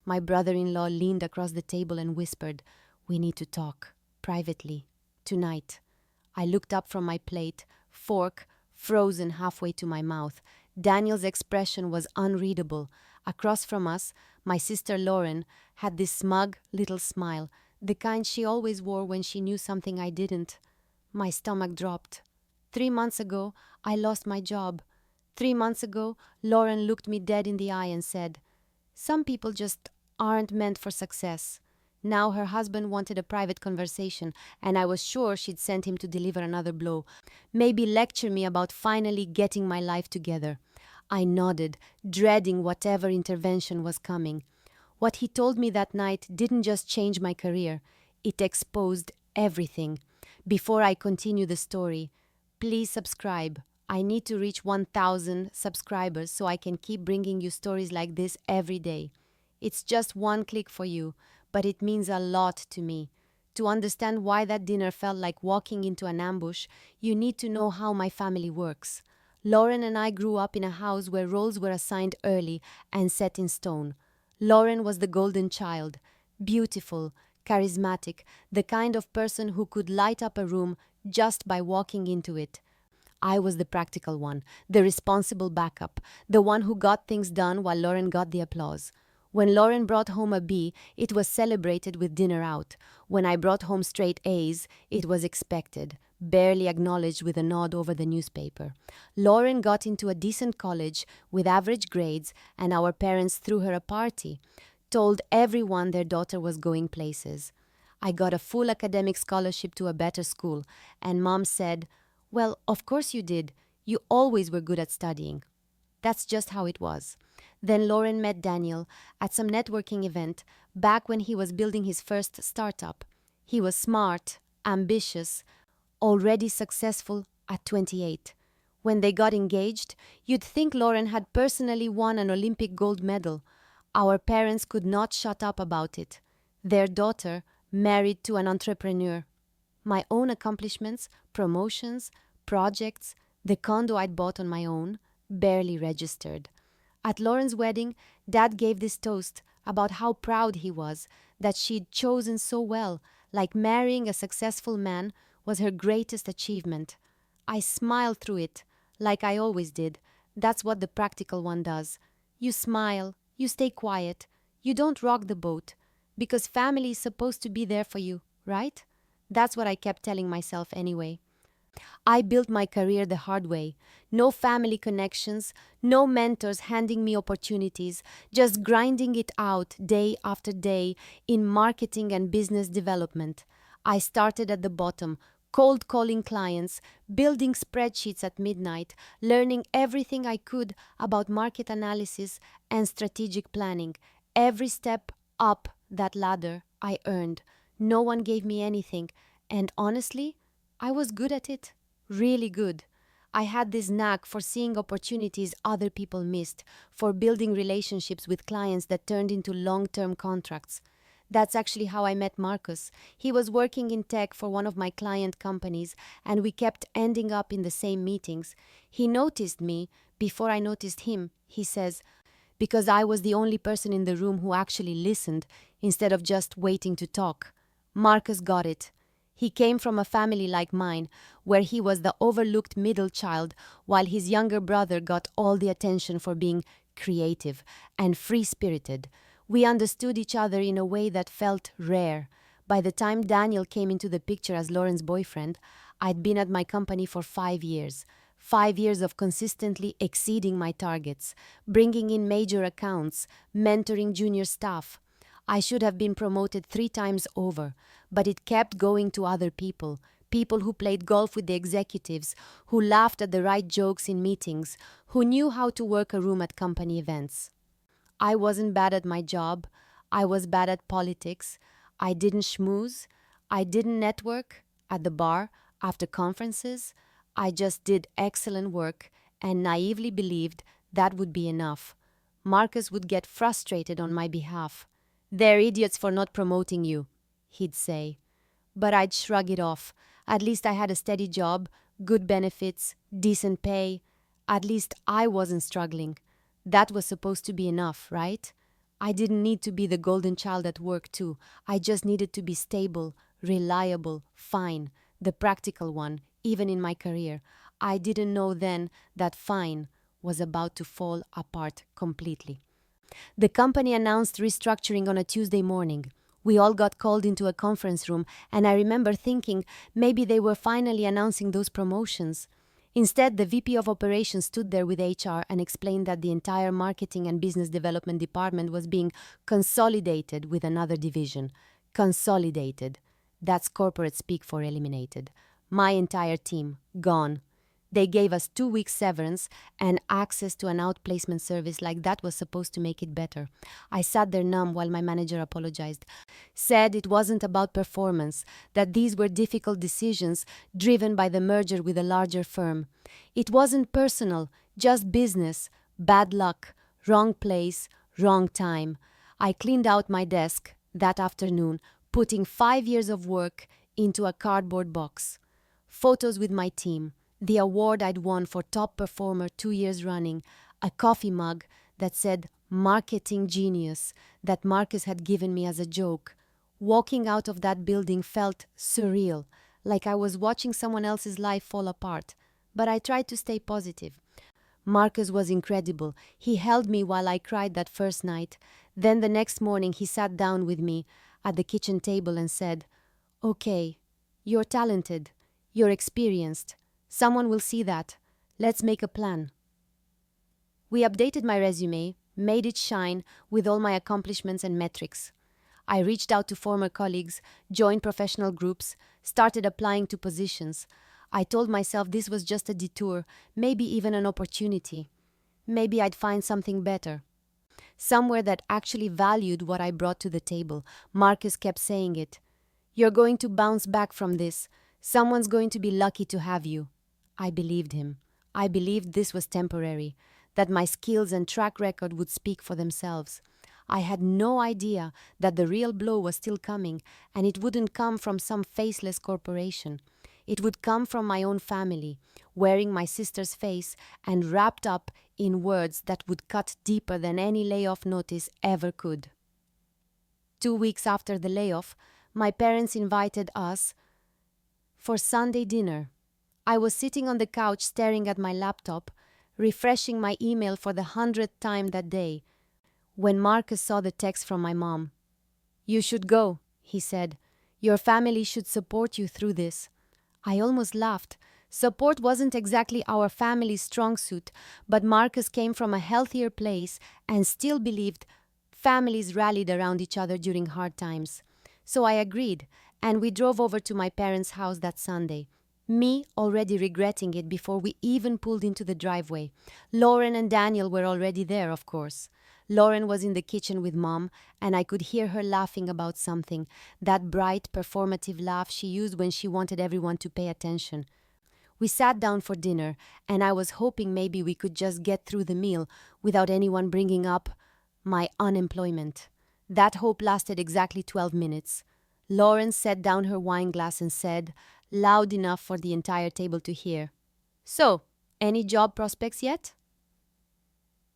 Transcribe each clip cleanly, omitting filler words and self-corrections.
My brother-in-law leaned across the table and whispered, "We need to talk. Privately. Tonight." I looked up from my plate, fork frozen halfway to my mouth. Daniel's expression was unreadable. Across from us, my sister Lauren had this smug little smile, the kind she always wore when she knew something I didn't. My stomach dropped. 3 months ago, I lost my job. 3 months ago, Lauren looked me dead in the eye and said, "Some people just aren't meant for success." Now her husband wanted a private conversation, and I was sure she'd sent him to deliver another blow. Maybe lecture me about finally getting my life together. I nodded, dreading whatever intervention was coming. What he told me that night didn't just change my career, it exposed everything. Before I continue the story, please subscribe. I need to reach 1,000 subscribers so I can keep bringing you stories like this every day. It's just one click for you, but it means a lot to me. To understand why that dinner felt like walking into an ambush, you need to know how my family works. Lauren and I grew up in a house where roles were assigned early and set in stone. Lauren was the golden child, beautiful, charismatic, the kind of person who could light up a room just by walking into it. I was the practical one, the responsible backup, the one who got things done while Lauren got the applause. When Lauren brought home a B, it was celebrated with dinner out. When I brought home straight A's, it was expected, barely acknowledged with a nod over the newspaper. Lauren got into a decent college with average grades, and our parents threw her a party, told everyone their daughter was going places. I got a full academic scholarship to a better school, and Mom said, "Well, of course you did. You always were good at studying." That's just how it was. Then Lauren met Daniel at some networking event back when he was building his first startup. He was smart, ambitious, already successful at 28. When they got engaged, you'd think Lauren had personally won an Olympic gold medal. Our parents could not shut up about it. Their daughter married to an entrepreneur. My own accomplishments, promotions, projects, the condo I'd bought on my own, barely registered. At Lauren's wedding, Dad gave this toast about how proud he was that she'd chosen so well, like marrying a successful man was her greatest achievement. I smiled through it, like I always did. That's what the practical one does. You smile, you stay quiet, you don't rock the boat, because family is supposed to be there for you, right? That's what I kept telling myself anyway. I built my career the hard way. No family connections, no mentors handing me opportunities, just grinding it out day after day in marketing and business development. I started at the bottom, cold calling clients, building spreadsheets at midnight, learning everything I could about market analysis and strategic planning. Every step up that ladder I earned. No one gave me anything, and honestly, I was good at it, really good. I had this knack for seeing opportunities other people missed, for building relationships with clients that turned into long-term contracts. That's actually how I met Marcus. He was working in tech for one of my client companies, and we kept ending up in the same meetings. He noticed me before I noticed him, he says, because I was the only person in the room who actually listened instead of just waiting to talk. Marcus got it. He came from a family like mine, where he was the overlooked middle child, while his younger brother got all the attention for being creative and free-spirited. We understood each other in a way that felt rare. By the time Daniel came into the picture as Lauren's boyfriend, I'd been at my company for 5 years. 5 years of consistently exceeding my targets, bringing in major accounts, mentoring junior staff. I should have been promoted 3 times over, but it kept going to other people, people who played golf with the executives, who laughed at the right jokes in meetings, who knew how to work a room at company events. I wasn't bad at my job. I was bad at politics. I didn't schmooze. I didn't network at the bar, after conferences. I just did excellent work and naively believed that would be enough. Marcus would get frustrated on my behalf. "They're idiots for not promoting you," he'd say. But I'd shrug it off. At least I had a steady job, good benefits, decent pay. At least I wasn't struggling. That was supposed to be enough, right? I didn't need to be the golden child at work, too. I just needed to be stable, reliable, fine, the practical one, even in my career. I didn't know then that fine was about to fall apart completely. The company announced restructuring on a Tuesday morning. We all got called into a conference room, and I remember thinking maybe they were finally announcing those promotions. Instead, the VP of operations stood there with HR and explained that the entire marketing and business development department was being consolidated with another division. Consolidated. That's corporate speak for eliminated. My entire team, gone. They gave us 2 weeks severance and access to an outplacement service like that was supposed to make it better. I sat there numb while my manager apologized. Said it wasn't about performance, that these were difficult decisions driven by the merger with a larger firm. It wasn't personal, just business, bad luck, wrong place, wrong time. I cleaned out my desk that afternoon, putting 5 years of work into a cardboard box. Photos with my team, the award I'd won for top performer 2 years running, a coffee mug that said marketing genius that Marcus had given me as a joke. Walking out of that building felt surreal, like I was watching someone else's life fall apart. But I tried to stay positive. Marcus was incredible. He held me while I cried that first night. Then the next morning he sat down with me at the kitchen table and said, "Okay, you're talented. You're experienced. Someone will see that. Let's make a plan." We updated my resume, made it shine with all my accomplishments and metrics. I reached out to former colleagues, joined professional groups, started applying to positions. I told myself this was just a detour, maybe even an opportunity. Maybe I'd find something better. Somewhere that actually valued what I brought to the table. Marcus kept saying it. "You're going to bounce back from this. Someone's going to be lucky to have you." I believed him. I believed this was temporary, that my skills and track record would speak for themselves. I had no idea that the real blow was still coming, and it wouldn't come from some faceless corporation. It would come from my own family, wearing my sister's face and wrapped up in words that would cut deeper than any layoff notice ever could. 2 weeks after the layoff, my parents invited us for Sunday dinner. I was sitting on the couch staring at my laptop, refreshing my email for the 100th time that day, when Marcus saw the text from my mom. "You should go," he said. "Your family should support you through this." I almost laughed. Support wasn't exactly our family's strong suit, but Marcus came from a healthier place and still believed families rallied around each other during hard times. So I agreed, and we drove over to my parents' house that Sunday. Me already regretting it before we even pulled into the driveway. Lauren and Daniel were already there, of course. Lauren was in the kitchen with Mom, and I could hear her laughing about something, that bright, performative laugh she used when she wanted everyone to pay attention. We sat down for dinner, and I was hoping maybe we could just get through the meal without anyone bringing up my unemployment. That hope lasted exactly 12 minutes. Lauren set down her wine glass and said, loud enough for the entire table to hear, "So, any job prospects yet?"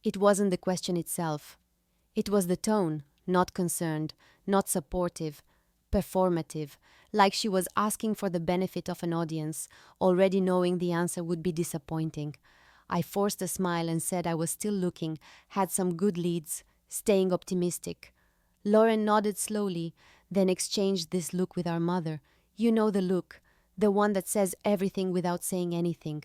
It wasn't the question itself. It was the tone, not concerned, not supportive, performative, like she was asking for the benefit of an audience, already knowing the answer would be disappointing. I forced a smile and said I was still looking, had some good leads, staying optimistic. Lauren nodded slowly, then exchanged this look with our mother. You know the look, the one that says everything without saying anything.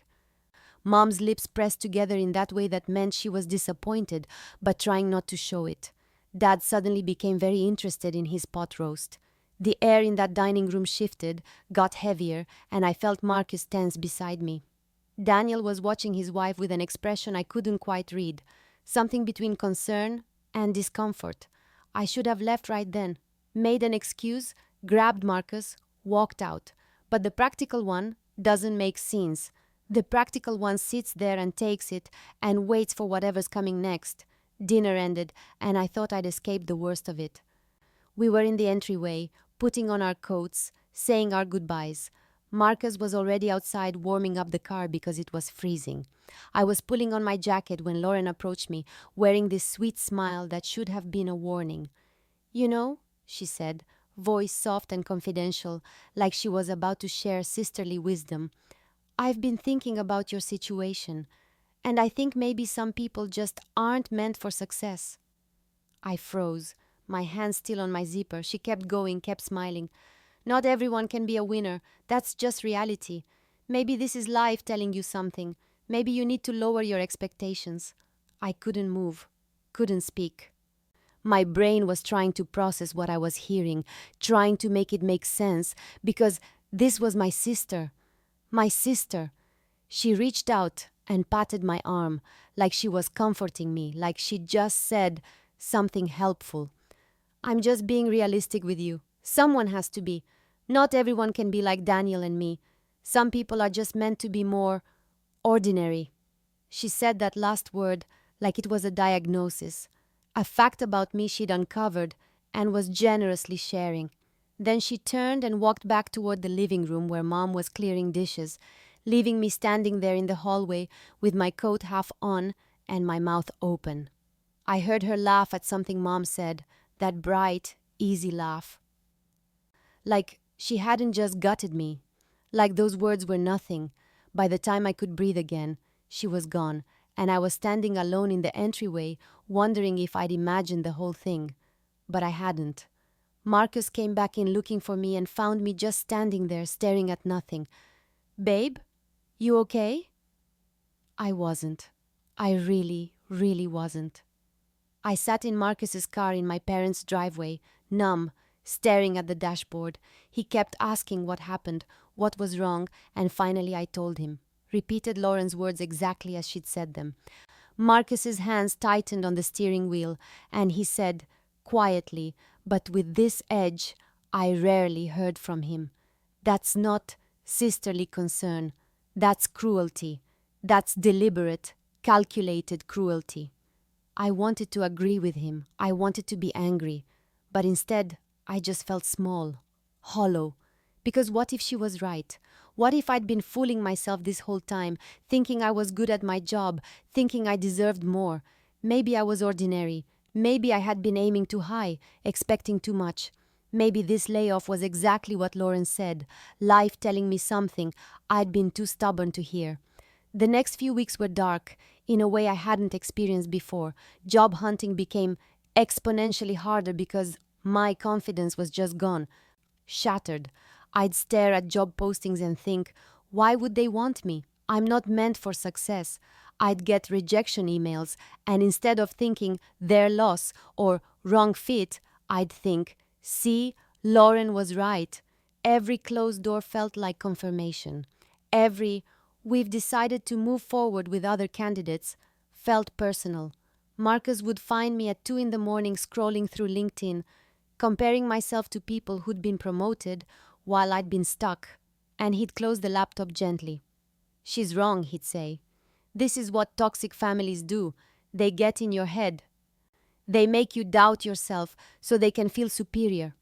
Mom's lips pressed together in that way that meant she was disappointed, but trying not to show it. Dad suddenly became very interested in his pot roast. The air in that dining room shifted, got heavier, and I felt Marcus tense beside me. Daniel was watching his wife with an expression I couldn't quite read, something between concern and discomfort. I should have left right then, made an excuse, grabbed Marcus, walked out. But the practical one doesn't make scenes. The practical one sits there and takes it and waits for whatever's coming next. Dinner ended, and I thought I'd escaped the worst of it. We were in the entryway, putting on our coats, saying our goodbyes. Marcus was already outside warming up the car because it was freezing. I was pulling on my jacket when Lauren approached me, wearing this sweet smile that should have been a warning. "You know," she said, voice soft and confidential, like she was about to share sisterly wisdom, "I've been thinking about your situation, and I think maybe some people just aren't meant for success." I froze, my hand still on my zipper. She kept going, kept smiling. "Not everyone can be a winner. That's just reality. Maybe this is life telling you something. Maybe you need to lower your expectations." I couldn't move, couldn't speak. My brain was trying to process what I was hearing, trying to make it make sense, because this was my sister. My sister. She reached out and patted my arm, like she was comforting me, like she just said something helpful. "I'm just being realistic with you. Someone has to be. Not everyone can be like Daniel and me. Some people are just meant to be more ordinary." She said that last word like it was a diagnosis, a fact about me she'd uncovered and was generously sharing. Then she turned and walked back toward the living room where Mom was clearing dishes, leaving me standing there in the hallway with my coat half on and my mouth open. I heard her laugh at something Mom said, that bright, easy laugh. Like she hadn't just gutted me. Like those words were nothing. By the time I could breathe again, she was gone, and I was standing alone in the entryway, wondering if I'd imagined the whole thing. But I hadn't. Marcus came back in looking for me and found me just standing there staring at nothing. "Babe, you okay?" I wasn't. I really, really wasn't. I sat in Marcus's car in my parents' driveway, numb, staring at the dashboard. He kept asking what happened, what was wrong, and finally I told him. Repeated Lauren's words exactly as she'd said them. Marcus's hands tightened on the steering wheel, and he said, quietly, but with this edge I rarely heard from him, "That's not sisterly concern. That's cruelty. That's deliberate, calculated cruelty." I wanted to agree with him. I wanted to be angry. But instead, I just felt small, hollow. Because what if she was right? What if I'd been fooling myself this whole time, thinking I was good at my job, thinking I deserved more? Maybe I was ordinary. Maybe I had been aiming too high, expecting too much. Maybe this layoff was exactly what Lauren said, life telling me something I'd been too stubborn to hear. The next few weeks were dark, in a way I hadn't experienced before. Job hunting became exponentially harder because my confidence was just gone, shattered. I'd stare at job postings and think, why would they want me? I'm not meant for success. I'd get rejection emails, and instead of thinking their loss or wrong fit, I'd think, see, Lauren was right. Every closed door felt like confirmation. Every "we've decided to move forward with other candidates" felt personal. Marcus would find me at 2 in the morning scrolling through LinkedIn, comparing myself to people who'd been promoted while I'd been stuck, and he'd close the laptop gently. "She's wrong," he'd say. "This is what toxic families do. They get in your head. They make you doubt yourself so they can feel superior."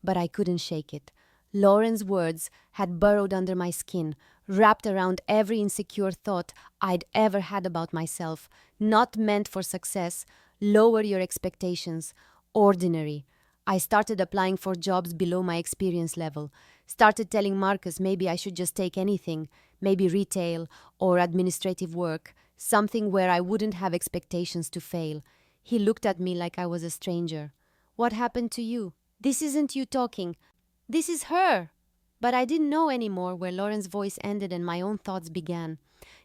But I couldn't shake it. Lauren's words had burrowed under my skin, wrapped around every insecure thought I'd ever had about myself. Not meant for success, lower your expectations, ordinary. I started applying for jobs below my experience level. Started telling Marcus maybe I should just take anything, maybe retail or administrative work, something where I wouldn't have expectations to fail. He looked at me like I was a stranger. "What happened to you? This isn't you talking. This is her." But I didn't know anymore where Lauren's voice ended and my own thoughts began.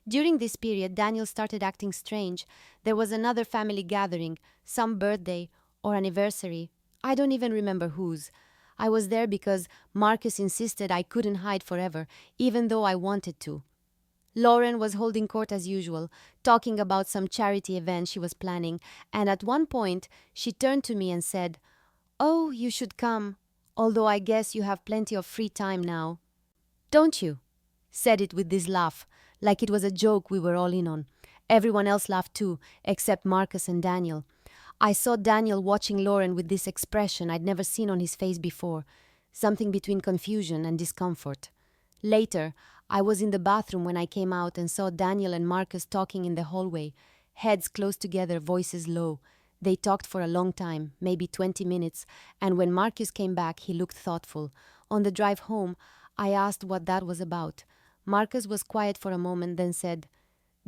During this period, Daniel started acting strange. There was another family gathering, some birthday or anniversary. I don't even remember whose. I was there because Marcus insisted I couldn't hide forever, even though I wanted to. Lauren was holding court as usual, talking about some charity event she was planning, and at one point she turned to me and said, "Oh, you should come, although I guess you have plenty of free time now." "Don't you?" Said it with this laugh, like it was a joke we were all in on. Everyone else laughed too, except Marcus and Daniel. I saw Daniel watching Lauren with this expression I'd never seen on his face before, something between confusion and discomfort. Later, I was in the bathroom when I came out and saw Daniel and Marcus talking in the hallway, heads close together, voices low. They talked for a long time, maybe 20 minutes, and when Marcus came back, he looked thoughtful. On the drive home, I asked what that was about. Marcus was quiet for a moment, then said,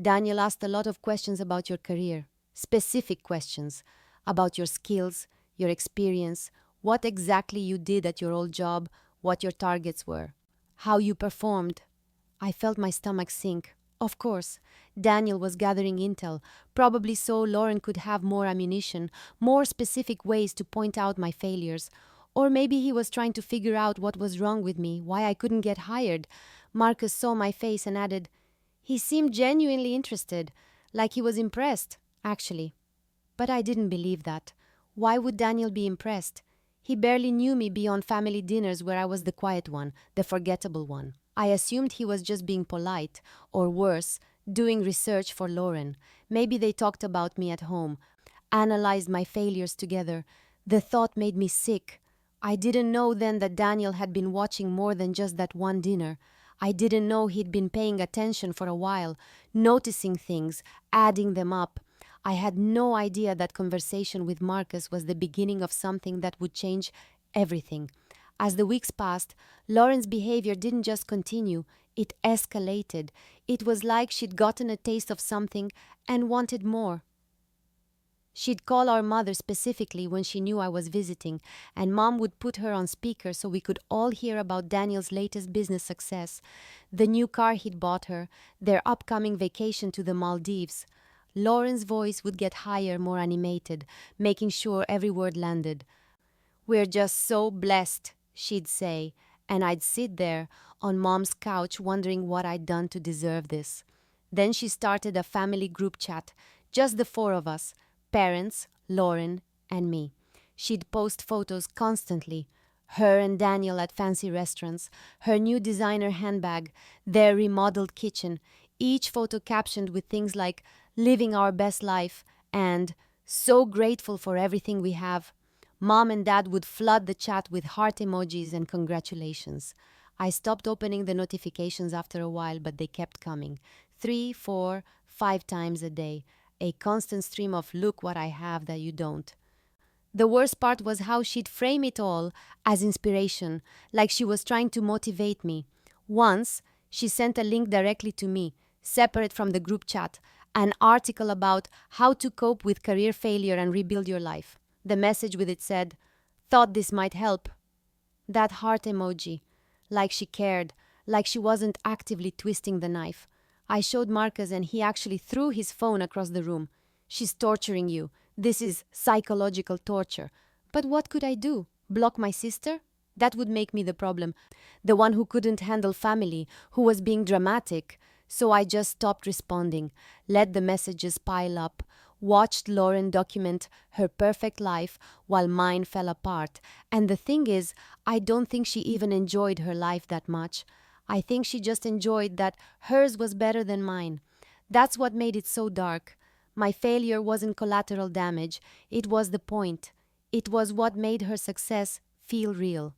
Daniel asked a lot of questions about your career, specific questions about your skills, your experience, what exactly you did at your old job, what your targets were, how you performed. I felt my stomach sink. Of course, Daniel was gathering intel, probably so Lauren could have more ammunition, more specific ways to point out my failures. Or maybe he was trying to figure out what was wrong with me, why I couldn't get hired. Marcus saw my face and added, he seemed genuinely interested, like he was impressed, actually. But I didn't believe that. Why would Daniel be impressed? He barely knew me beyond family dinners where I was the quiet one, the forgettable one. I assumed he was just being polite, or worse, doing research for Lauren. Maybe they talked about me at home, analyzed my failures together. The thought made me sick. I didn't know then that Daniel had been watching more than just that one dinner. I didn't know he'd been paying attention for a while, noticing things, adding them up. I had no idea that conversation with Marcus was the beginning of something that would change everything. As the weeks passed, Lauren's behavior didn't just continue, it escalated. It was like she'd gotten a taste of something and wanted more. She'd call our mother specifically when she knew I was visiting, and Mom would put her on speaker so we could all hear about Daniel's latest business success, the new car he'd bought her, their upcoming vacation to the Maldives. Lauren's voice would get higher, more animated, making sure every word landed. "We're just so blessed," she'd say, and I'd sit there on Mom's couch wondering what I'd done to deserve this. Then she started a family group chat, just the four of us, parents, Lauren, and me. She'd post photos constantly. Her and Daniel at fancy restaurants, her new designer handbag, their remodeled kitchen, each photo captioned with things like, living our best life, and so grateful for everything we have. Mom and Dad would flood the chat with heart emojis and congratulations. I stopped opening the notifications after a while, but they kept coming. 3, 4, 5 times a day. A constant stream of look what I have that you don't. The worst part was how she'd frame it all as inspiration, like she was trying to motivate me. Once, she sent a link directly to me, separate from the group chat, an article about how to cope with career failure and rebuild your life. The message with it said, "Thought this might help." That heart emoji, like she cared, like she wasn't actively twisting the knife. I showed Marcus and he actually threw his phone across the room. "She's torturing you. This is psychological torture." But what could I do? Block my sister? That would make me the problem. The one who couldn't handle family, who was being dramatic. So I just stopped responding, let the messages pile up, watched Lauren document her perfect life while mine fell apart. And the thing is, I don't think she even enjoyed her life that much. I think she just enjoyed that hers was better than mine. That's what made it so dark. My failure wasn't collateral damage. It was the point. It was what made her success feel real.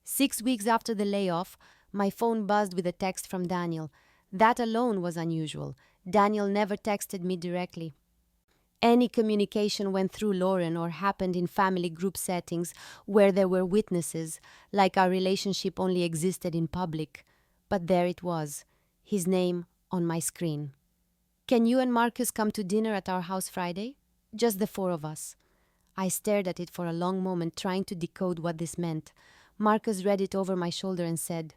6 weeks after the layoff, my phone buzzed with a text from Daniel. That alone was unusual. Daniel never texted me directly. Any communication went through Lauren or happened in family group settings where there were witnesses, like our relationship only existed in public. But there it was, his name on my screen. "Can you and Marcus come to dinner at our house Friday? Just the four of us." I stared at it for a long moment, trying to decode what this meant. Marcus read it over my shoulder and said,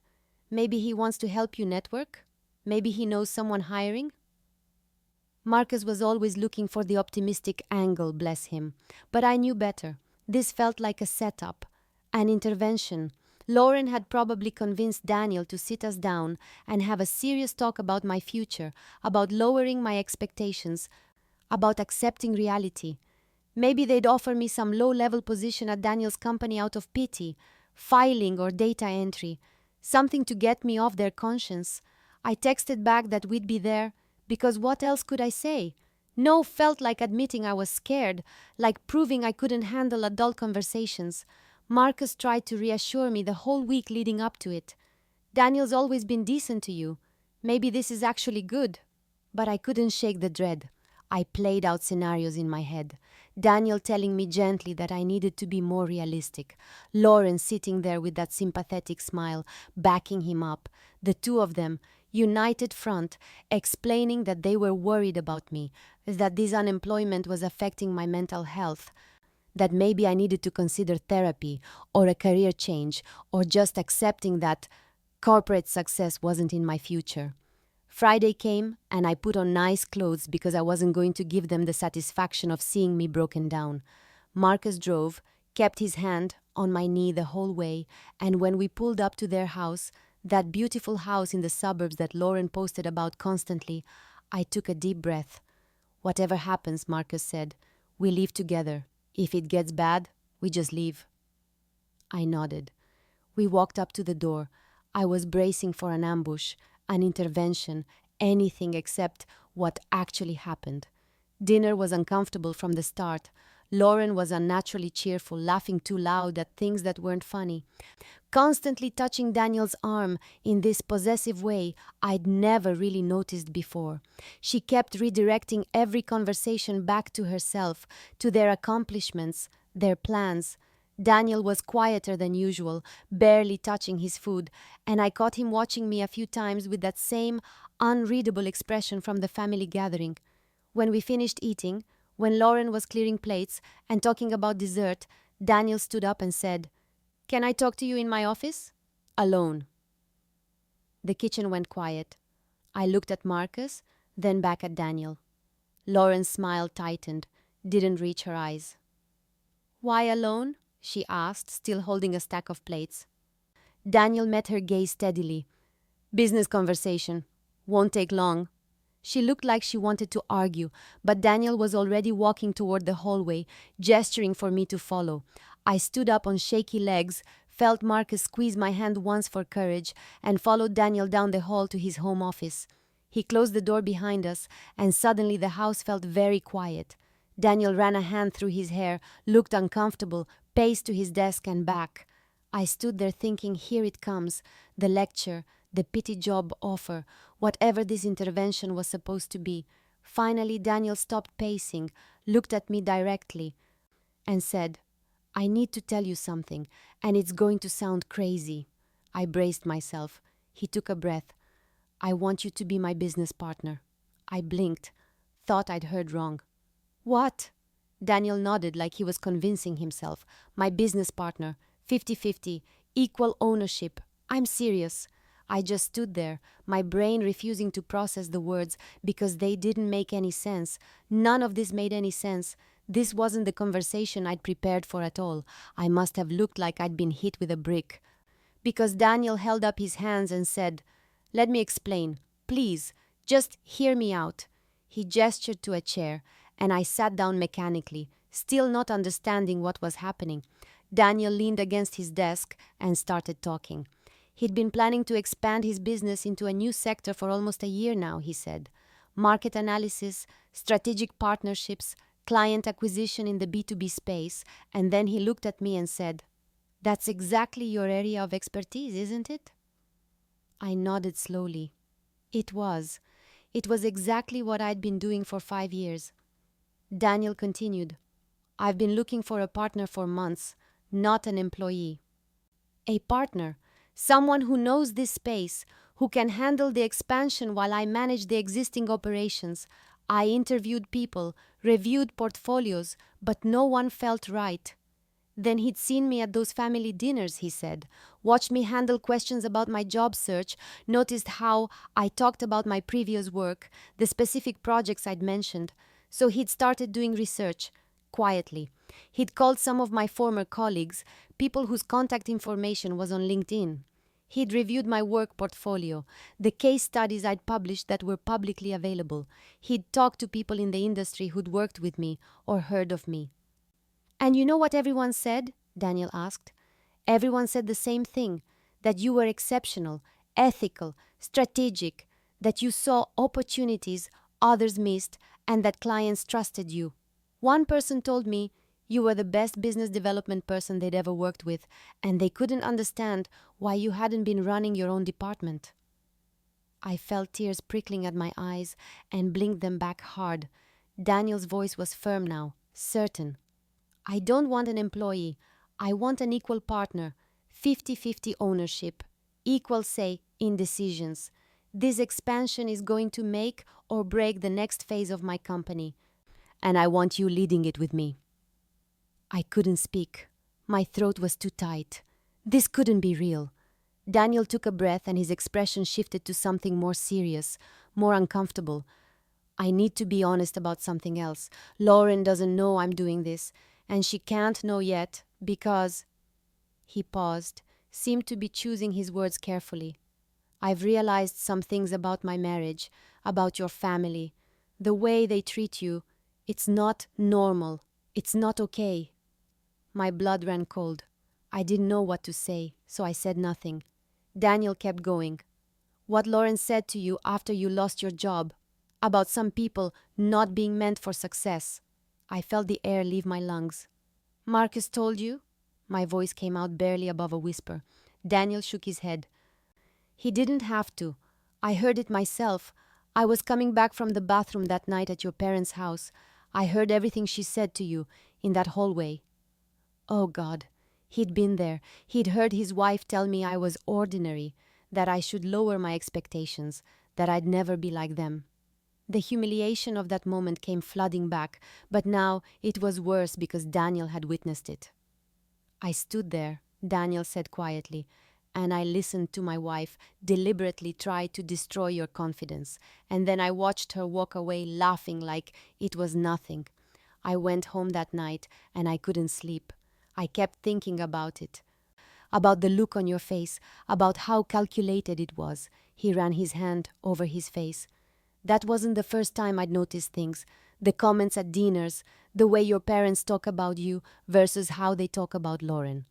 "Maybe he wants to help you network? Maybe he knows someone hiring?" Marcus was always looking for the optimistic angle, bless him. But I knew better. This felt like a setup, an intervention. Lauren had probably convinced Daniel to sit us down and have a serious talk about my future, about lowering my expectations, about accepting reality. Maybe they'd offer me some low-level position at Daniel's company out of pity, filing or data entry, something to get me off their conscience. I texted back that we'd be there, because what else could I say? No felt like admitting I was scared, like proving I couldn't handle adult conversations. Marcus tried to reassure me the whole week leading up to it. Daniel's always been decent to you. Maybe this is actually good. But I couldn't shake the dread. I played out scenarios in my head. Daniel telling me gently that I needed to be more realistic. Lauren sitting there with that sympathetic smile, backing him up. The two of them, united front, explaining that they were worried about me, that this unemployment was affecting my mental health, that maybe I needed to consider therapy or a career change or just accepting that corporate success wasn't in my future. Friday came and I put on nice clothes because I wasn't going to give them the satisfaction of seeing me broken down. Marcus drove, kept his hand on my knee the whole way, and when we pulled up to their house, that beautiful house in the suburbs that Lauren posted about constantly, I took a deep breath. Whatever happens, Marcus said, we leave together. If it gets bad, we just leave. I nodded. We walked up to the door. I was bracing for an ambush, an intervention, anything except what actually happened. Dinner was uncomfortable from the start. Lauren was unnaturally cheerful, laughing too loud at things that weren't funny. Constantly touching Daniel's arm in this possessive way I'd never really noticed before. She kept redirecting every conversation back to herself, to their accomplishments, their plans. Daniel was quieter than usual, barely touching his food, and I caught him watching me a few times with that same unreadable expression from the family gathering. When we finished eating, when Lauren was clearing plates and talking about dessert, Daniel stood up and said, "Can I talk to you in my office?" "Alone." The kitchen went quiet. I looked at Marcus, then back at Daniel. Lauren's smile tightened, didn't reach her eyes. "Why alone?" she asked, still holding a stack of plates. Daniel met her gaze steadily. "Business conversation. Won't take long." She looked like she wanted to argue, but Daniel was already walking toward the hallway, gesturing for me to follow. I stood up on shaky legs, felt Marcus squeeze my hand once for courage, and followed Daniel down the hall to his home office. He closed the door behind us, and suddenly the house felt very quiet. Daniel ran a hand through his hair, looked uncomfortable, paced to his desk and back. I stood there thinking, here it comes, the lecture, the pity job offer, whatever this intervention was supposed to be. Finally, Daniel stopped pacing, looked at me directly, and said, "I need to tell you something, and it's going to sound crazy." I braced myself. He took a breath. "I want you to be my business partner." I blinked, thought I'd heard wrong. "What?" Daniel nodded like he was convincing himself. "My business partner, 50-50, equal ownership. I'm serious." I just stood there, my brain refusing to process the words because they didn't make any sense. None of this made any sense. This wasn't the conversation I'd prepared for at all. I must have looked like I'd been hit with a brick. Because Daniel held up his hands and said, "Let me explain. Please, just hear me out." He gestured to a chair, and I sat down mechanically, still not understanding what was happening. Daniel leaned against his desk and started talking. He'd been planning to expand his business into a new sector for almost a year now, he said. Market analysis, strategic partnerships, client acquisition in the B2B space, and then he looked at me and said, "That's exactly your area of expertise, isn't it?" I nodded slowly. It was. It was exactly what I'd been doing for 5 years. Daniel continued, "I've been looking for a partner for months, not an employee." A partner. Someone who knows this space, who can handle the expansion while I manage the existing operations. I interviewed people, reviewed portfolios, but no one felt right. Then he'd seen me at those family dinners, he said, watched me handle questions about my job search, noticed how I talked about my previous work, the specific projects I'd mentioned. So he'd started doing research, quietly. He'd called some of my former colleagues, people whose contact information was on LinkedIn. He'd reviewed my work portfolio, the case studies I'd published that were publicly available. He'd talked to people in the industry who'd worked with me or heard of me. "And you know what everyone said?" Daniel asked. "Everyone said the same thing, that you were exceptional, ethical, strategic, that you saw opportunities others missed, and that clients trusted you. One person told me, You were the best business development person they'd ever worked with, and they couldn't understand why you hadn't been running your own department. I felt tears prickling at my eyes and blinked them back hard. Daniel's voice was firm now, certain. I don't want an employee. I want an equal partner, 50-50 ownership, equal say in decisions. This expansion is going to make or break the next phase of my company, and I want you leading it with me. I couldn't speak. My throat was too tight. This couldn't be real. Daniel took a breath and his expression shifted to something more serious, more uncomfortable. I need to be honest about something else. Lauren doesn't know I'm doing this, and she can't know yet because... He paused, seemed to be choosing his words carefully. I've realized some things about my marriage, about your family. The way they treat you, it's not normal. It's not okay. My blood ran cold. I didn't know what to say, so I said nothing. Daniel kept going. What Lauren said to you after you lost your job, about some people not being meant for success. I felt the air leave my lungs. Marcus told you? My voice came out barely above a whisper. Daniel shook his head. He didn't have to. I heard it myself. I was coming back from the bathroom that night at your parents' house. I heard everything she said to you in that hallway. Oh God, he'd been there. He'd heard his wife tell me I was ordinary, that I should lower my expectations, that I'd never be like them. The humiliation of that moment came flooding back, but now it was worse because Daniel had witnessed it. I stood there, Daniel said quietly, and I listened to my wife deliberately try to destroy your confidence, and then I watched her walk away laughing like it was nothing. I went home that night and I couldn't sleep. I kept thinking about it, about the look on your face, about how calculated it was. He ran his hand over his face. That wasn't the first time I'd noticed things. The comments at dinners, the way your parents talk about you versus how they talk about Lauren.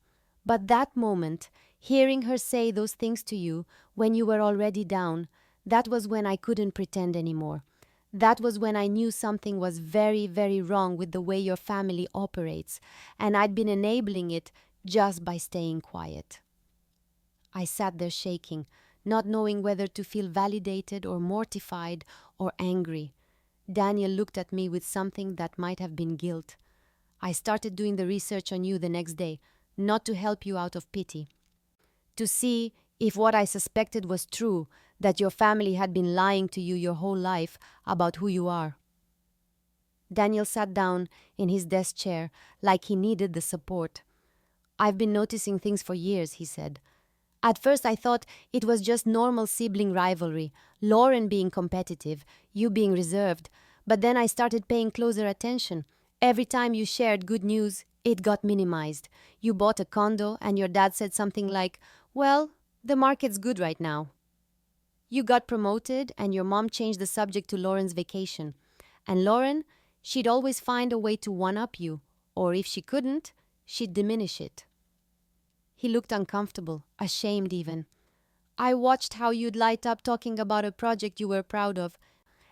But that moment, hearing her say those things to you when you were already down, that was when I couldn't pretend anymore. That was when I knew something was very, very wrong with the way your family operates, and I'd been enabling it just by staying quiet. I sat there shaking, not knowing whether to feel validated or mortified or angry. Daniel looked at me with something that might have been guilt. I started doing the research on you the next day, not to help you out of pity. To see if what I suspected was true, that your family had been lying to you your whole life about who you are. Daniel sat down in his desk chair like he needed the support. I've been noticing things for years, he said. At first I thought it was just normal sibling rivalry, Lauren being competitive, you being reserved, but then I started paying closer attention. Every time you shared good news, it got minimized. You bought a condo and your dad said something like, well, the market's good right now. You got promoted and your mom changed the subject to Lauren's vacation. And Lauren, she'd always find a way to one-up you, or if she couldn't, she'd diminish it. He looked uncomfortable, ashamed even. I watched how you'd light up talking about a project you were proud of,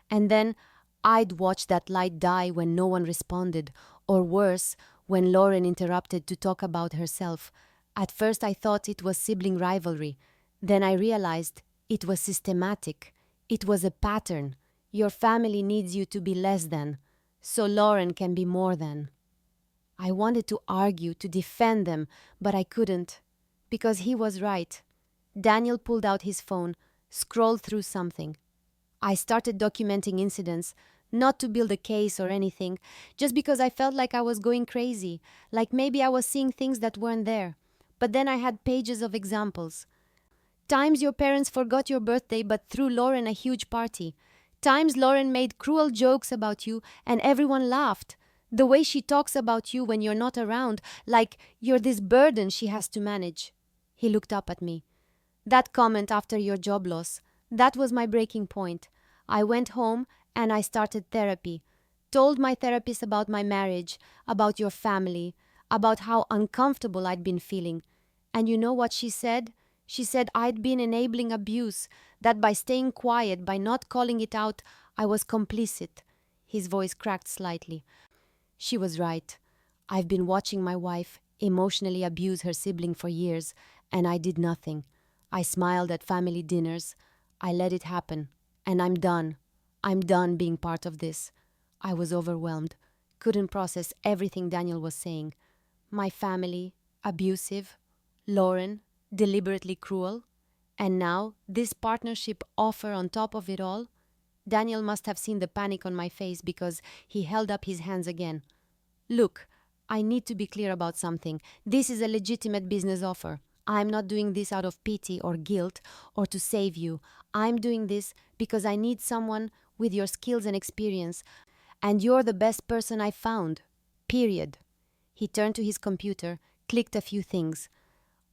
and then I'd watch that light die when no one responded, or worse, when Lauren interrupted to talk about herself. At first I thought it was sibling rivalry. Then I realized it was systematic. It was a pattern. Your family needs you to be less than, so Lauren can be more than. I wanted to argue, to defend them, but I couldn't, because he was right. Daniel pulled out his phone, scrolled through something. I started documenting incidents, not to build a case or anything, just because I felt like I was going crazy, like maybe I was seeing things that weren't there. But then I had pages of examples. Times your parents forgot your birthday but threw Lauren a huge party. Times Lauren made cruel jokes about you and everyone laughed. The way she talks about you when you're not around, like you're this burden she has to manage. He looked up at me. That comment after your job loss, that was my breaking point. I went home and I started therapy. Told my therapist about my marriage, about your family, about how uncomfortable I'd been feeling. And you know what she said? She said I'd been enabling abuse, that by staying quiet, by not calling it out, I was complicit. His voice cracked slightly. She was right. I've been watching my wife emotionally abuse her sibling for years, and I did nothing. I smiled at family dinners. I let it happen, and I'm done. I'm done being part of this. I was overwhelmed, couldn't process everything Daniel was saying. My family, abusive. Lauren, deliberately cruel. And now, this partnership offer on top of it all. Daniel must have seen the panic on my face because he held up his hands again. Look, I need to be clear about something. This is a legitimate business offer. I'm not doing this out of pity or guilt or to save you. I'm doing this because I need someone with your skills and experience, and you're the best person I found. Period. He turned to his computer, clicked a few things.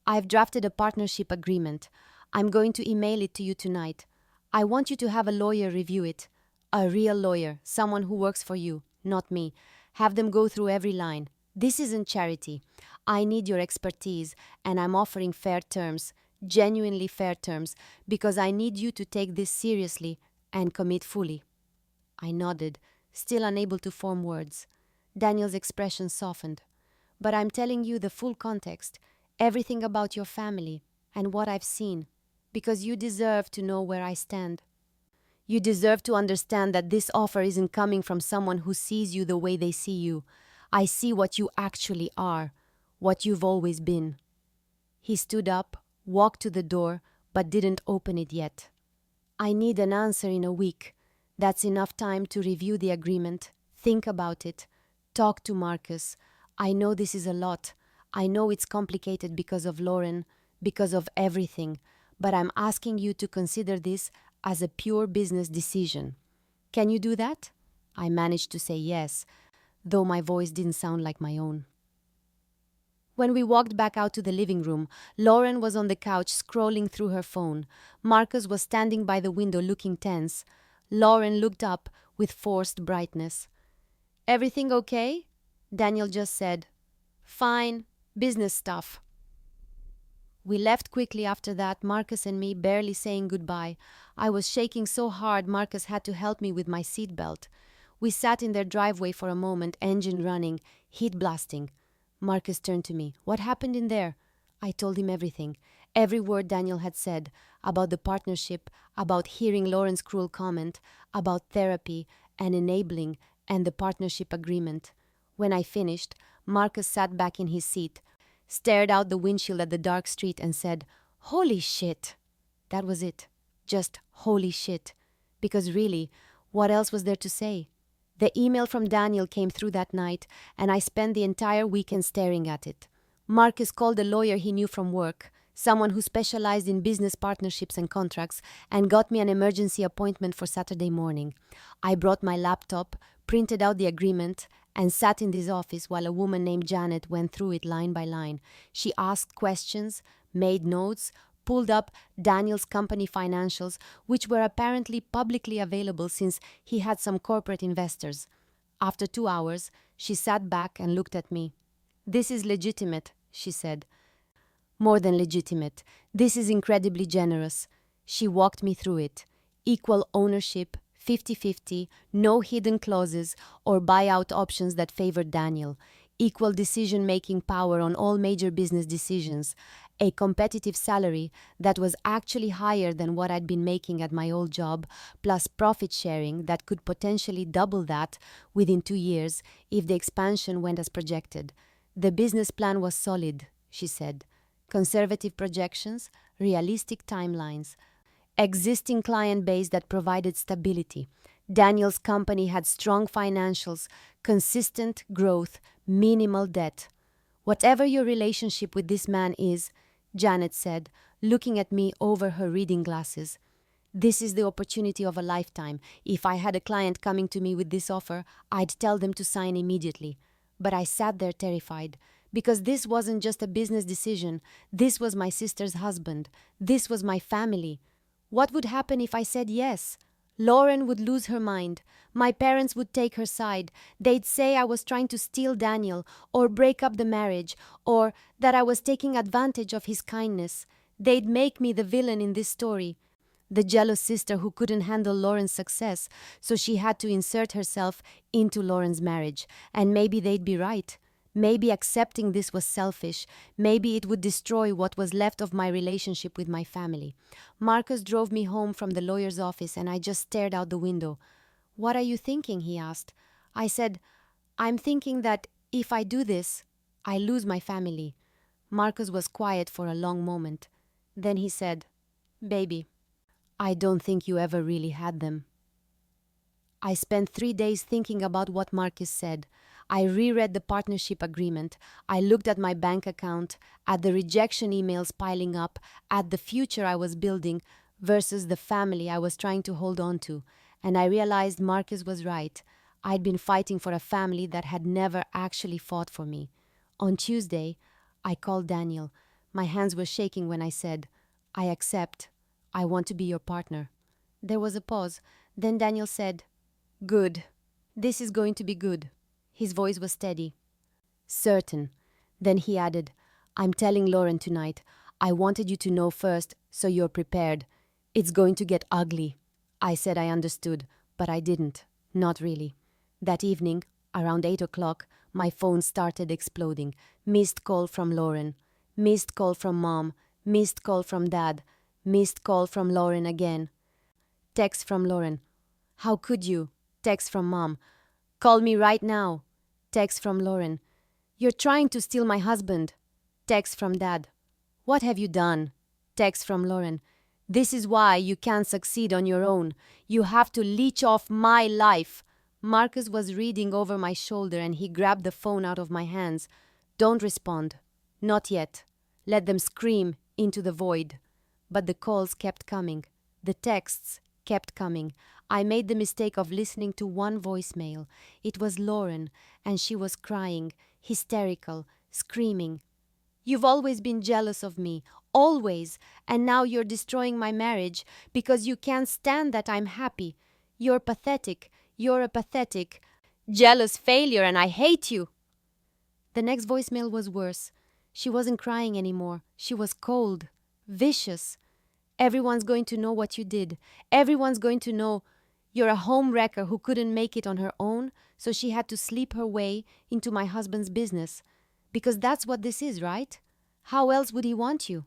I've drafted a partnership agreement. I'm going to email it to you tonight. I want you to have a lawyer review it. A real lawyer, someone who works for you, not me. Have them go through every line. This isn't charity. I need your expertise, and I'm offering fair terms, genuinely fair terms, because I need you to take this seriously and commit fully. I nodded, still unable to form words. Daniel's expression softened. But I'm telling you the full context, everything about your family and what I've seen, because you deserve to know where I stand. You deserve to understand that this offer isn't coming from someone who sees you the way they see you. I see what you actually are, what you've always been. He stood up, walked to the door, but didn't open it yet. I need an answer in a week. That's enough time to review the agreement, think about it, talk to Marcus. I know this is a lot. I know it's complicated because of Lauren, because of everything, but I'm asking you to consider this as a pure business decision. Can you do that? I managed to say yes, though my voice didn't sound like my own. When we walked back out to the living room, Lauren was on the couch scrolling through her phone. Marcus was standing by the window looking tense. Lauren looked up with forced brightness. "Everything okay?" Daniel just said. "Fine, business stuff." We left quickly after that, Marcus and me barely saying goodbye. I was shaking so hard Marcus had to help me with my seatbelt. We sat in their driveway for a moment, engine running, heat blasting. Marcus turned to me. "What happened in there?" I told him everything. Every word Daniel had said, about the partnership, about hearing Lauren's cruel comment, about therapy and enabling and the partnership agreement. When I finished, Marcus sat back in his seat, stared out the windshield at the dark street and said, "Holy shit." That was it. Just holy shit. Because really, what else was there to say? The email from Daniel came through that night, and I spent the entire weekend staring at it. Marcus called a lawyer he knew from work, someone who specialized in business partnerships and contracts, and got me an emergency appointment for Saturday morning. I brought my laptop, printed out the agreement, and sat in his office while a woman named Janet went through it line by line. She asked questions, made notes, pulled up Daniel's company financials, which were apparently publicly available since he had some corporate investors. After 2 hours, she sat back and looked at me. "This is legitimate," she said. "More than legitimate. This is incredibly generous." She walked me through it. Equal ownership, 50-50, no hidden clauses or buyout options that favored Daniel. Equal decision-making power on all major business decisions. A competitive salary that was actually higher than what I'd been making at my old job, plus profit sharing that could potentially double that within 2 years if the expansion went as projected. The business plan was solid, she said. Conservative projections, realistic timelines, existing client base that provided stability. Daniel's company had strong financials, consistent growth, minimal debt. "Whatever your relationship with this man is," Janet said, looking at me over her reading glasses, "this is the opportunity of a lifetime. If I had a client coming to me with this offer, I'd tell them to sign immediately." But I sat there terrified, because this wasn't just a business decision. This was my sister's husband. This was my family. What would happen if I said yes? Lauren would lose her mind. My parents would take her side. They'd say I was trying to steal Daniel or break up the marriage, or that I was taking advantage of his kindness. They'd make me the villain in this story, the jealous sister who couldn't handle Lauren's success, so she had to insert herself into Lauren's marriage. And maybe they'd be right. Maybe accepting this was selfish. Maybe it would destroy what was left of my relationship with my family. Marcus drove me home from the lawyer's office and I just stared out the window. "What are you thinking?" he asked. I said, "I'm thinking that if I do this, I lose my family." Marcus was quiet for a long moment. Then he said, "Baby, I don't think you ever really had them." I spent 3 days thinking about what Marcus said. I reread the partnership agreement. I looked at my bank account, at the rejection emails piling up, at the future I was building versus the family I was trying to hold on to. And I realized Marcus was right. I'd been fighting for a family that had never actually fought for me. On Tuesday, I called Daniel. My hands were shaking when I said, "I accept. I want to be your partner." There was a pause. Then Daniel said, "Good. This is going to be good." His voice was steady. "Certain." Then he added, "I'm telling Lauren tonight. I wanted you to know first, so you're prepared. It's going to get ugly." I said I understood, but I didn't. Not really. That evening, around 8 o'clock, my phone started exploding. Missed call from Lauren. Missed call from Mom. Missed call from Dad. Missed call from Lauren again. Text from Lauren. "How could you?" Text from Mom. "Call me right now." Text from Lauren. "You're trying to steal my husband." Text from Dad. "What have you done?" Text from Lauren. "This is why you can't succeed on your own. You have to leech off my life." Marcus was reading over my shoulder and he grabbed the phone out of my hands. "Don't respond. Not yet. Let them scream into the void." But the calls kept coming. The texts kept coming. I made the mistake of listening to one voicemail. It was Lauren, and she was crying, hysterical, screaming. "You've always been jealous of me, always, and now you're destroying my marriage because you can't stand that I'm happy. You're pathetic. You're a pathetic, jealous failure, and I hate you." The next voicemail was worse. She wasn't crying anymore. She was cold, vicious. "Everyone's going to know what you did. Everyone's going to know you're a home wrecker who couldn't make it on her own, so she had to sleep her way into my husband's business. Because that's what this is, right? How else would he want you?"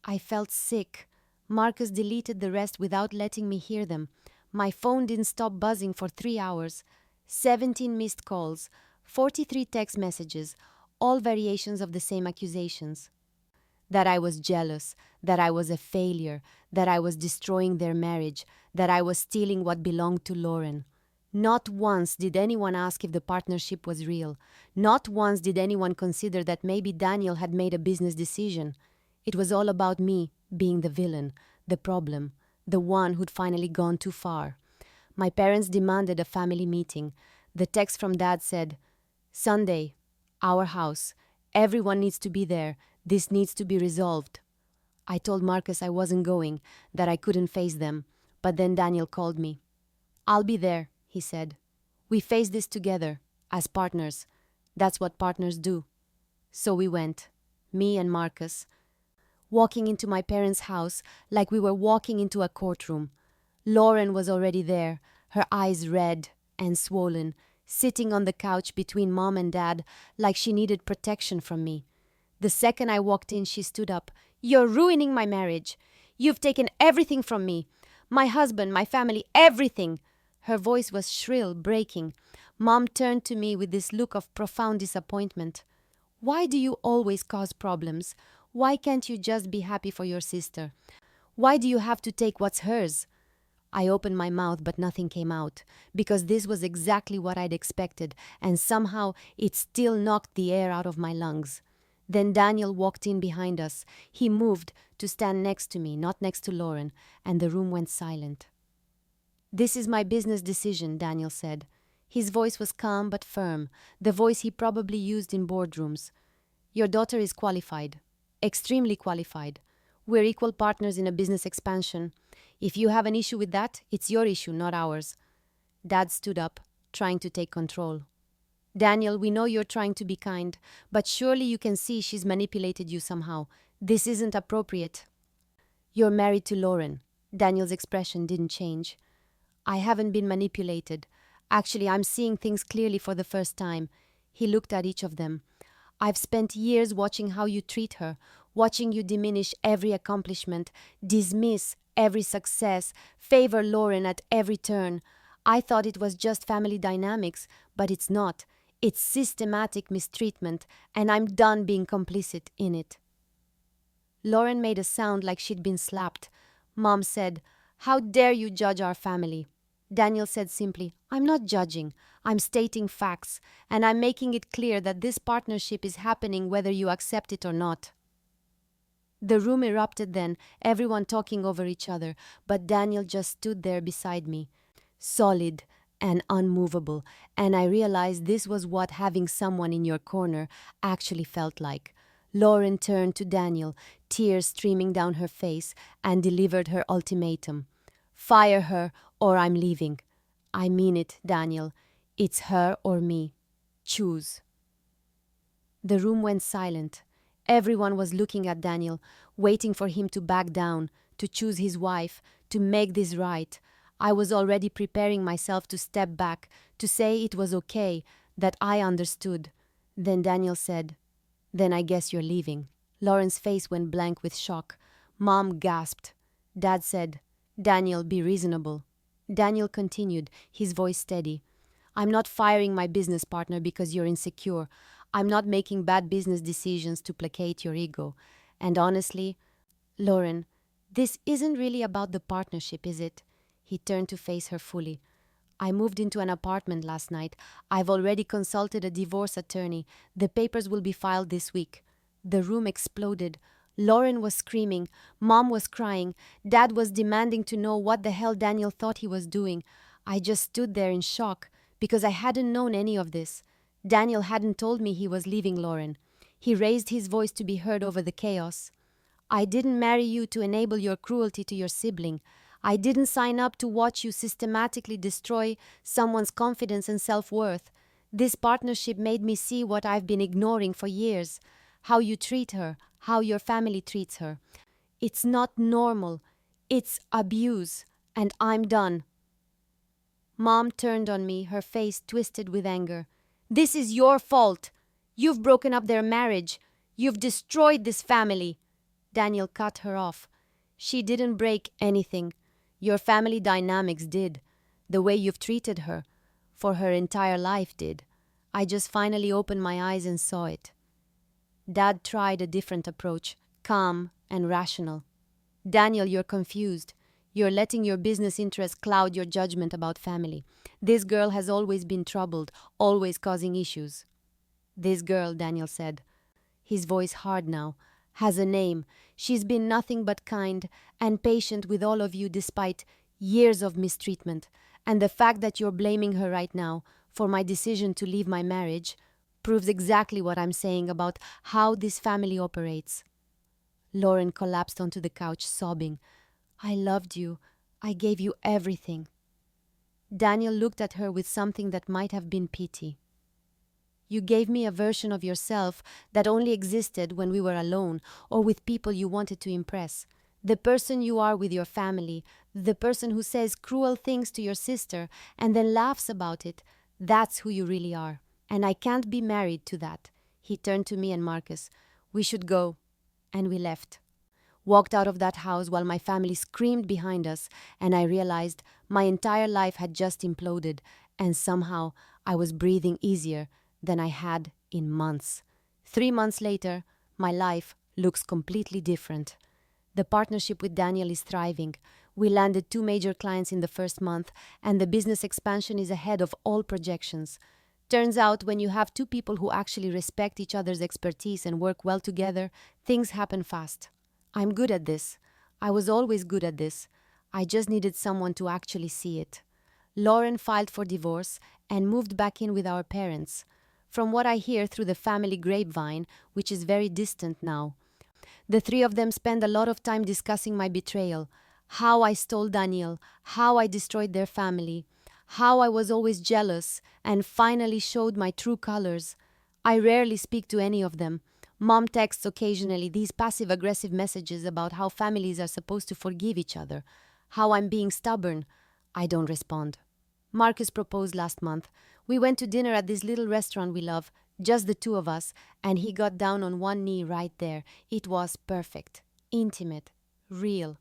I felt sick. Marcus deleted the rest without letting me hear them. My phone didn't stop buzzing for 3 hours. 17 missed calls, 43 text messages, all variations of the same accusations. That I was jealous, that I was a failure, that I was destroying their marriage, that I was stealing what belonged to Lauren. Not once did anyone ask if the partnership was real. Not once did anyone consider that maybe Daniel had made a business decision. It was all about me being the villain, the problem, the one who'd finally gone too far. My parents demanded a family meeting. The text from Dad said, "Sunday, our house. Everyone needs to be there. This needs to be resolved." I told Marcus I wasn't going, that I couldn't face them. But then Daniel called me. "I'll be there," he said. "We face this together, as partners. That's what partners do." So we went, me and Marcus, walking into my parents' house like we were walking into a courtroom. Lauren was already there, her eyes red and swollen, sitting on the couch between Mom and Dad like she needed protection from me. The second I walked in, she stood up. "You're ruining my marriage. You've taken everything from me. My husband, my family, everything." Her voice was shrill, breaking. Mom turned to me with this look of profound disappointment. "Why do you always cause problems? Why can't you just be happy for your sister? Why do you have to take what's hers?" I opened my mouth, but nothing came out, because this was exactly what I'd expected, and somehow it still knocked the air out of my lungs. Then Daniel walked in behind us. He moved to stand next to me, not next to Lauren, and the room went silent. "This is my business decision," Daniel said. His voice was calm but firm, the voice he probably used in boardrooms. "Your daughter is qualified, extremely qualified. We're equal partners in a business expansion. If you have an issue with that, it's your issue, not ours." Dad stood up, trying to take control. "Daniel, we know you're trying to be kind, but surely you can see she's manipulated you somehow. This isn't appropriate." "You're married to Lauren." Daniel's expression didn't change. "I haven't been manipulated. Actually, I'm seeing things clearly for the first time. He looked at each of them. I've spent years watching how you treat her, watching you diminish every accomplishment, dismiss every success, favor Lauren at every turn. I thought it was just family dynamics, but it's not. It's systematic mistreatment, and I'm done being complicit in it. Lauren made a sound like she'd been slapped. Mom said, "How dare you judge our family?" Daniel said simply, "I'm not judging. I'm stating facts, and I'm making it clear that this partnership is happening whether you accept it or not." The room erupted then, everyone talking over each other, but Daniel just stood there beside me, solid and unmovable, and I realized this was what having someone in your corner actually felt like. Lauren turned to Daniel, tears streaming down her face, and delivered her ultimatum. "Fire her or I'm leaving." "I mean it, Daniel. It's her or me. Choose." The room went silent. Everyone was looking at Daniel, waiting for him to back down, to choose his wife, to make this right. I was already preparing myself to step back, to say it was okay, that I understood. Then Daniel said, "Then I guess you're leaving." Lauren's face went blank with shock. Mom gasped. Dad said, "Daniel, be reasonable." Daniel continued, his voice steady. "I'm not firing my business partner because you're insecure. I'm not making bad business decisions to placate your ego. And honestly, Lauren, this isn't really about the partnership, is it?" He turned to face her fully. "I moved into an apartment last night. I've already consulted a divorce attorney. The papers will be filed this week." The room exploded. Lauren was screaming. Mom was crying. Dad was demanding to know what the hell Daniel thought he was doing. I just stood there in shock because I hadn't known any of this. Daniel hadn't told me he was leaving Lauren. He raised his voice to be heard over the chaos. "I didn't marry you to enable your cruelty to your sibling. I didn't sign up to watch you systematically destroy someone's confidence and self-worth. This partnership made me see what I've been ignoring for years. How you treat her, how your family treats her. It's not normal. It's abuse. And I'm done." Mom turned on me, her face twisted with anger. "This is your fault. You've broken up their marriage. You've destroyed this family." Daniel cut her off. "She didn't break anything. Your family dynamics did. The way you've treated her, for her entire life did. I just finally opened my eyes and saw it." Dad tried a different approach, calm and rational. "Daniel, you're confused. You're letting your business interests cloud your judgment about family. This girl has always been troubled, always causing issues." "This girl," Daniel said, his voice hard now, "has a name. She's been nothing but kind and patient with all of you despite years of mistreatment. And the fact that you're blaming her right now for my decision to leave my marriage proves exactly what I'm saying about how this family operates." Lauren collapsed onto the couch, sobbing. "I loved you. I gave you everything." Daniel looked at her with something that might have been pity. "You gave me a version of yourself that only existed when we were alone or with people you wanted to impress. The person you are with your family, the person who says cruel things to your sister and then laughs about it, that's who you really are. And I can't be married to that." He turned to me and Marcus. "We should go." And we left. Walked out of that house while my family screamed behind us, and I realized my entire life had just imploded, and somehow I was breathing easier than I had in months. 3 months later, my life looks completely different. The partnership with Daniel is thriving. We landed 2 major clients in the first month, and the business expansion is ahead of all projections. Turns out when you have 2 people who actually respect each other's expertise and work well together, things happen fast. I'm good at this. I was always good at this. I just needed someone to actually see it. Lauren filed for divorce and moved back in with our parents. From what I hear through the family grapevine, which is very distant now, the 3 of them spend a lot of time discussing my betrayal, how I stole Daniel, how I destroyed their family, how I was always jealous and finally showed my true colors. I rarely speak to any of them. Mom texts occasionally these passive-aggressive messages about how families are supposed to forgive each other, how I'm being stubborn. I don't respond. Marcus proposed last month. We went to dinner at this little restaurant we love, just the two of us, and he got down on one knee right there. It was perfect, intimate, real.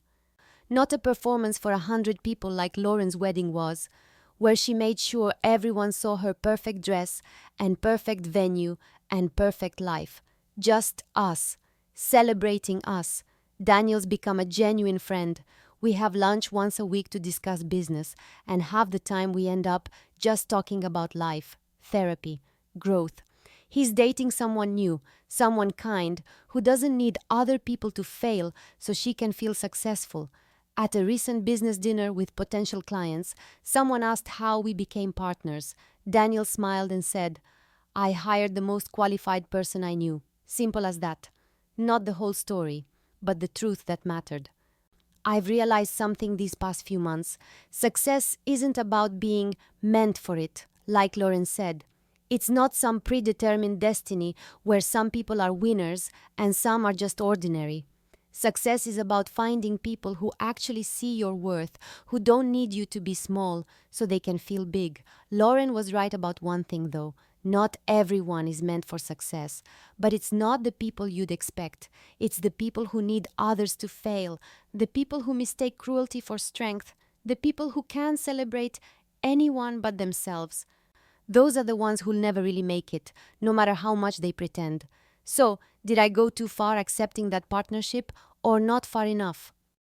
Not a performance for 100 people like Lauren's wedding was, where she made sure everyone saw her perfect dress and perfect venue and perfect life. Just us, celebrating us. Daniel's become a genuine friend. We have lunch once a week to discuss business, and half the time we end up just talking about life, therapy, growth. He's dating someone new, someone kind, who doesn't need other people to fail so she can feel successful. At a recent business dinner with potential clients, someone asked how we became partners. Daniel smiled and said, "I hired the most qualified person I knew. Simple as that. Not the whole story, but the truth that mattered." I've realized something these past few months. Success isn't about being meant for it, like Lauren said. It's not some predetermined destiny where some people are winners and some are just ordinary. Success is about finding people who actually see your worth, who don't need you to be small so they can feel big. Lauren was right about one thing though. Not everyone is meant for success, but it's not the people you'd expect. It's the people who need others to fail, the people who mistake cruelty for strength, the people who can't celebrate anyone but themselves. Those are the ones who'll never really make it, no matter how much they pretend. So, did I go too far accepting that partnership or not far enough?